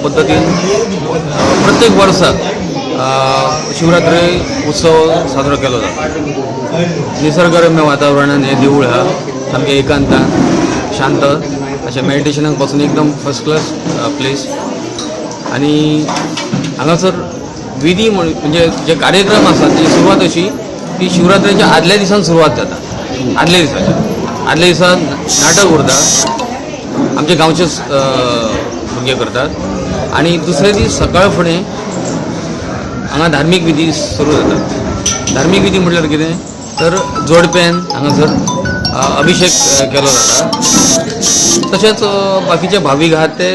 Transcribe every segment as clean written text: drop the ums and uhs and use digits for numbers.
पद्धतीन प्रत्येक वर्सा शिवरात्री उत्सव साजरो केलो जाता। निसर्गरम्य वातावरणान हे देवूळ हा सामकें एकांतान शांत अशें मेडिटेशनाक पासून एकदम फर्स्ट क्लास प्लेस। आणि हांगासर विधी म्हणजे जे कार्यक्रम आसात ती सुरवात अशी की शिवरात्रेच्या आदल्या दिसान सुरवात जाता। आदल्या दिसा नाटक उरता, आमचे गांवचेच भुरगे करतात। आणि दुसरे दीस सकाळ फुडें हांगा धार्मीक विधी सुरू जातात। धार्मीक विधी म्हटल्यार कितें तर जोडप्यान हांगासर अभिषेक केलो जाता। तशेंच बाकीचे भावीक आहात ते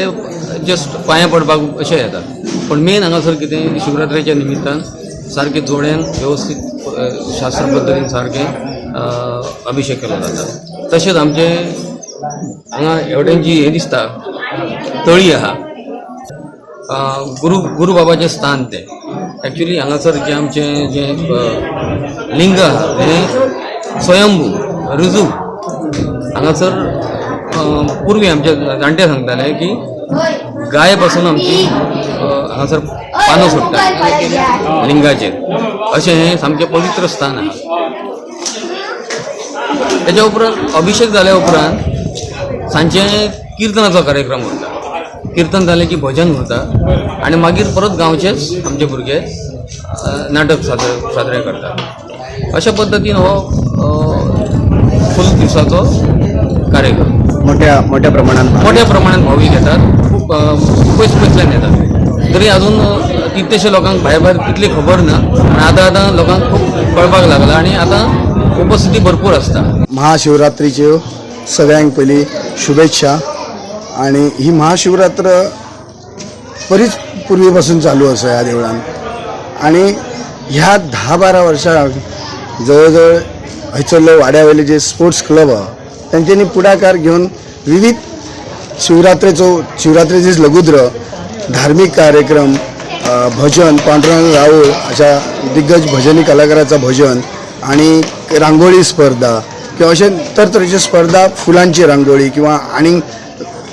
जस्ट पांयां पडपाक अशे येतात। पण मेन हांगासर कितें शिवरात्रेच्या निमित्तान सारके जोड्यान वेवस्थीत शास्त्र पद्दतीन सारके अभिषेक केलो जाता। तशेंच आमचे हांगा एवढ्यांची हे दिसता तळी आहा, गुरु बाबाचें स्थान तें एक्चुअली हांगासर जे आमचे जे लिंग आहा हे स्वयंभू रुजू। हांगासर पूर्वी आमचे जाणटे सांगताले की गाय पासून आमची हांगासर पानां सुट्टा लिंगाचेर, अशें हें सामकें पवित्र स्थान आहा। तेच्या उपरांत अभिषेक जाल्या उपरांत सांजचें किर्तनाचो कार्यक्रम उरता। किर्तन जालें की भजन उरता आनी मागीर परत गांवचेच आमचे भुरगे नाटक साजरे करतात। अशा पद्दतीन हो फूल दिसाचो कार्यक्रम मोठ्या प्रमाणात भावीक येतात, खूप पयसल्यान येतात। तरी अजून कितलेशे लोकांक भायर तितली खबर ना, आनी आतां लोकांक खूब कळपाक लागला आनी आतां उपस्थिती भरपूर आसता। महाशिवरात्रीच्यो सगळ्यांक पयलीं शुभेच्छा। आणि ही महाशिवरात्र बरीच पूर्वीपासून चालू आसा ह्या देवळान। आणि ह्या 10-12 वर्सां जवळजवळ हयसरले वाड्यावयले जे स्पोर्ट्स क्लब आहा तांच्यांनी पुढाकार घेवन विविध शिवरात्रे दीस लघुद्र धार्मिक कार्यक्रम, भजन, पांडुरंग रावळ अशा दिग्गज भजनी कलाकाराचा भजन आणि रांगोळी स्पर्धा किंवा अशे तरेतरेच्यो स्पर्धा, फुलांची रांगोळी किंवा आनी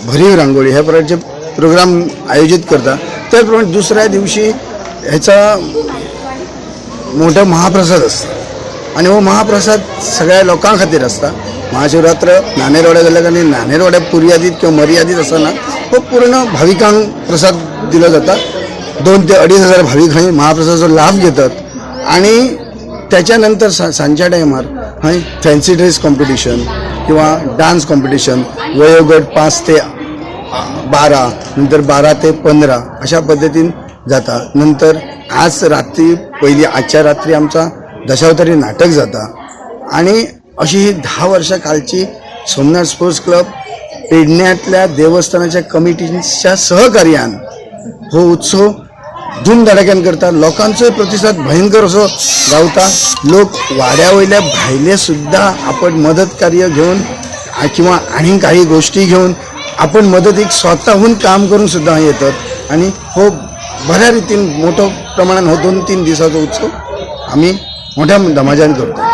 भरीव रांगोळी ह्या प्रकारचे प्रोग्राम आयोजित करता। त्याच प्रमाणे दुसऱ्या दिवशी ह्याचा मोठा महाप्रसाद असता आणि हो महाप्रसाद सगळ्या लोकां खातीर असता। महाशिवरात्र नानेरवाड्या जाल्या कारणान नानेरवाड्या पुर्यादीत किंवा मर्यादीत आसना, हो पूर्ण भाविकांक प्रसाद दिलो जाता। 2 ते 2.5 हजार भाविक हांगा महाप्रसादाचो लाभ घेतात। आणि त्याच्यानंतर सांजच्या टायमार हांगा फॅन्सी ड्रेस कॉम्पिटिशन किंवा डान्स कॉम्पिटिशन वयोगट 5 ते 12 नंतर 12 ते 15 अशा पद्धतीन जाता। नंतर आज रात्री आजच्या रात्री आमचा दशावतारी नाटक जाता। आणि अशी ही 10 वर्षां कालची सोमनाथ स्पोर्ट्स क्लब पेडण्यातल्या देवस्थानाच्या कमिटीच्या सहकार्यान हो उत्सव धूमधडाक्यान करता। लोकांचो प्रतिसाद भयंकर असो गावता। लोक वाड्या वयल्या भायले सुद्धा आपण मदत कार्य घेऊन किंवा आणि काही गोष्टी घेऊन आपण मदतीक स्वतःहून काम करून सुद्धा येतात। आणि हो बऱ्या रीतीन मोठ्या प्रमाणात हो 2-3 दिवसाचो उत्सव आम्ही मोठ्या धमाजान करतो।